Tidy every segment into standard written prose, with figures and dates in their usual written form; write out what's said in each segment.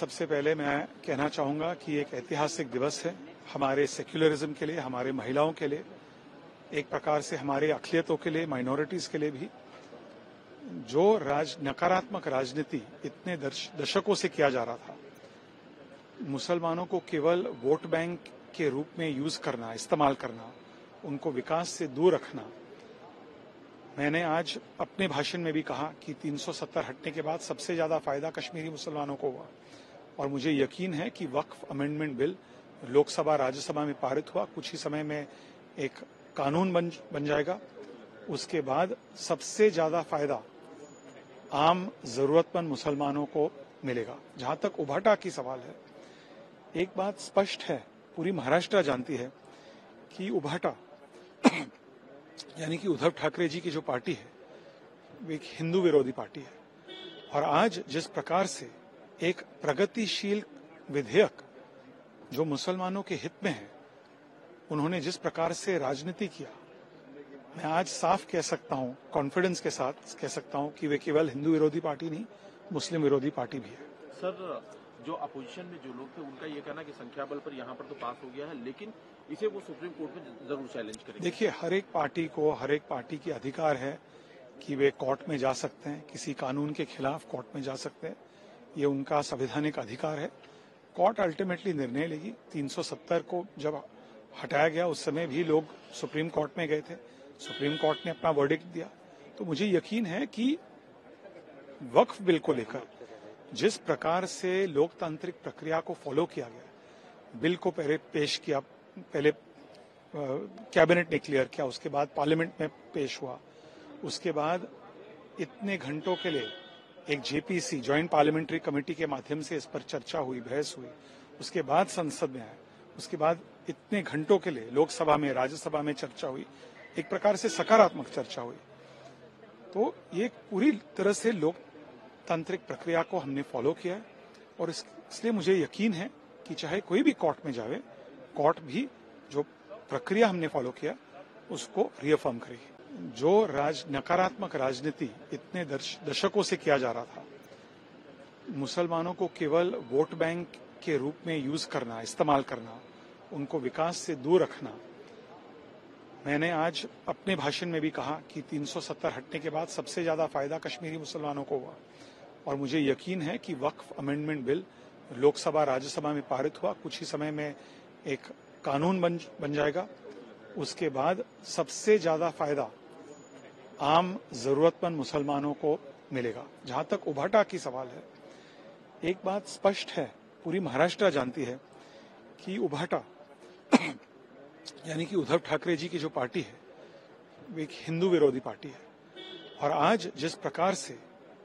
सबसे पहले मैं कहना चाहूंगा कि एक ऐतिहासिक दिवस है हमारे सेक्युलरिज्म के लिए, हमारे महिलाओं के लिए, एक प्रकार से हमारे अक़लियतों के लिए, माइनॉरिटीज के लिए भी। जो नकारात्मक राजनीति इतने दशकों से किया जा रहा था, मुसलमानों को केवल वोट बैंक के रूप में यूज करना, इस्तेमाल करना, उनको विकास से दूर रखना। मैंने आज अपने भाषण में भी कहा कि 370 हटने के बाद सबसे ज्यादा फायदा कश्मीरी मुसलमानों को हुआ, और मुझे यकीन है कि वक्फ अमेंडमेंट बिल लोकसभा राज्यसभा में पारित हुआ, कुछ ही समय में एक कानून बन जाएगा। उसके बाद सबसे ज्यादा फायदा आम जरूरतमंद मुसलमानों को मिलेगा। जहां तक उभाटा की सवाल है, एक बात स्पष्ट है, पूरी महाराष्ट्र जानती है कि उभाटा यानी कि उद्धव ठाकरे जी की जो पार्टी है वो एक हिंदू विरोधी पार्टी है। और आज जिस प्रकार से एक प्रगतिशील विधेयक जो मुसलमानों के हित में है, उन्होंने जिस प्रकार से राजनीति किया, मैं आज साफ कह सकता हूं, कॉन्फिडेंस के साथ कह सकता हूं कि वे केवल हिंदू विरोधी पार्टी नहीं, मुस्लिम विरोधी पार्टी भी है। सर, जो अपोजिशन में जो लोग थे उनका ये कहना कि संख्या बल पर यहाँ पर तो पास हो गया है, लेकिन इसे वो सुप्रीम कोर्ट में जरूर चैलेंज करेंगे। देखिए, हर एक पार्टी की अधिकार है कि वे कोर्ट में जा सकते हैं, किसी कानून के खिलाफ कोर्ट में जा सकते हैं, ये उनका संवैधानिक अधिकार है। कोर्ट अल्टीमेटली निर्णय लेगी। 370 को जब हटाया गया उस समय भी लोग सुप्रीम कोर्ट में गए थे, सुप्रीम कोर्ट ने अपना वर्डिक्ट दिया। तो मुझे यकीन है कि वक्फ बिल को लेकर जिस प्रकार से लोकतांत्रिक प्रक्रिया को फॉलो किया गया, बिल को पहले पेश किया, पहले कैबिनेट ने क्लियर किया, उसके बाद पार्लियामेंट में पेश हुआ, उसके बाद इतने घंटों के लिए एक जेपीसी, ज्वाइंट पार्लियामेंट्री कमेटी के माध्यम से इस पर चर्चा हुई, बहस हुई, उसके बाद संसद में आया, उसके बाद इतने घंटों के लिए लोकसभा में, राज्यसभा में चर्चा हुई, एक प्रकार से सकारात्मक चर्चा हुई। तो ये पूरी तरह से लोकतांत्रिक प्रक्रिया को हमने फॉलो किया है, और इसलिए मुझे यकीन है कि चाहे कोई भी कोर्ट में जावे, कोर्ट भी जो प्रक्रिया हमने फॉलो किया उसको रिअफर्म करेगी। जो नकारात्मक राजनीति इतने दशकों से किया जा रहा था, मुसलमानों को केवल वोट बैंक के रूप में यूज करना, इस्तेमाल करना, उनको विकास से दूर रखना। मैंने आज अपने भाषण में भी कहा कि 370 हटने के बाद सबसे ज्यादा फायदा कश्मीरी मुसलमानों को हुआ, और मुझे यकीन है कि वक्फ अमेंडमेंट बिल लोकसभा राज्यसभा में पारित हुआ, कुछ ही समय में एक कानून बन जाएगा। उसके बाद सबसे ज्यादा फायदा आम जरूरतमंद मुसलमानों को मिलेगा। जहां तक उभाटा की सवाल है, एक बात स्पष्ट है, पूरी महाराष्ट्र जानती है कि उभाटा यानी कि उद्धव ठाकरे जी की जो पार्टी है वो एक हिंदू विरोधी पार्टी है। और आज जिस प्रकार से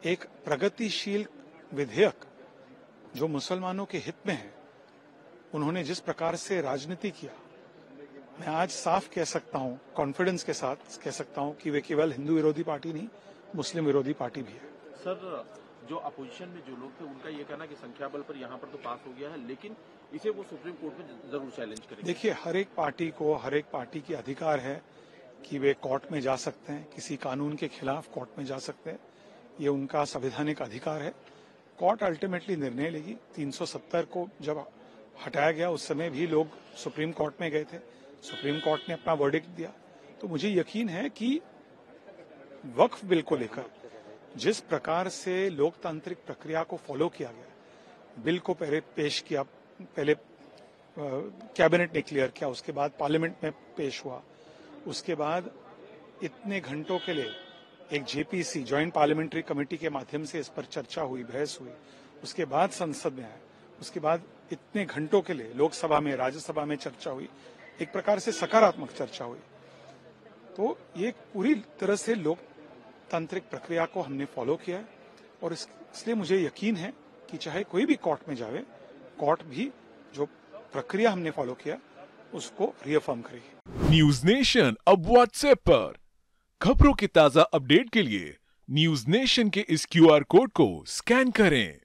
एक प्रगतिशील विधेयक जो मुसलमानों के हित में है, उन्होंने जिस प्रकार से राजनीति किया, मैं आज साफ कह सकता हूं, कॉन्फिडेंस के साथ कह सकता हूं कि वे केवल हिंदू विरोधी पार्टी नहीं, मुस्लिम विरोधी पार्टी भी है। सर, जो अपोजिशन में जो लोग थे उनका ये कहना कि संख्या बल पर यहाँ पर तो पास हो गया है, लेकिन इसे वो सुप्रीम कोर्ट में जरूर चैलेंज करेंगे। देखिए, हर एक पार्टी की अधिकार है कि वे कोर्ट में जा सकते हैं, किसी कानून के खिलाफ कोर्ट में जा सकते हैं, ये उनका संवैधानिक अधिकार है। कोर्ट अल्टीमेटली निर्णय लेगी। 370 को जब हटाया गया उस समय भी लोग सुप्रीम कोर्ट में गए थे, सुप्रीम कोर्ट ने अपना वर्डिक्ट दिया। तो मुझे यकीन है कि वक्फ बिल को लेकर जिस प्रकार से लोकतांत्रिक प्रक्रिया को फॉलो किया गया, बिल को पहले पेश किया, पहले कैबिनेट ने क्लियर किया, उसके बाद पार्लियामेंट में पेश हुआ, उसके बाद इतने घंटों के लिए एक जेपीसी, ज्वाइंट पार्लियामेंट्री कमेटी के माध्यम से इस पर चर्चा हुई, बहस हुई, उसके बाद संसद में आया, उसके बाद इतने घंटों के लिए लोकसभा में, राज्यसभा में चर्चा हुई, एक प्रकार से सकारात्मक चर्चा हुई। तो ये पूरी तरह से लोकतांत्रिक प्रक्रिया को हमने फॉलो किया है, और इसलिए मुझे यकीन है कि चाहे कोई भी कोर्ट में जावे, कोर्ट भी जो प्रक्रिया हमने फॉलो किया उसको रिअफर्म करेगी। न्यूज नेशन अब व्हाट्सएप पर खबरों की ताजा अपडेट के लिए न्यूज नेशन के इस क्यूआर कोड को स्कैन करें।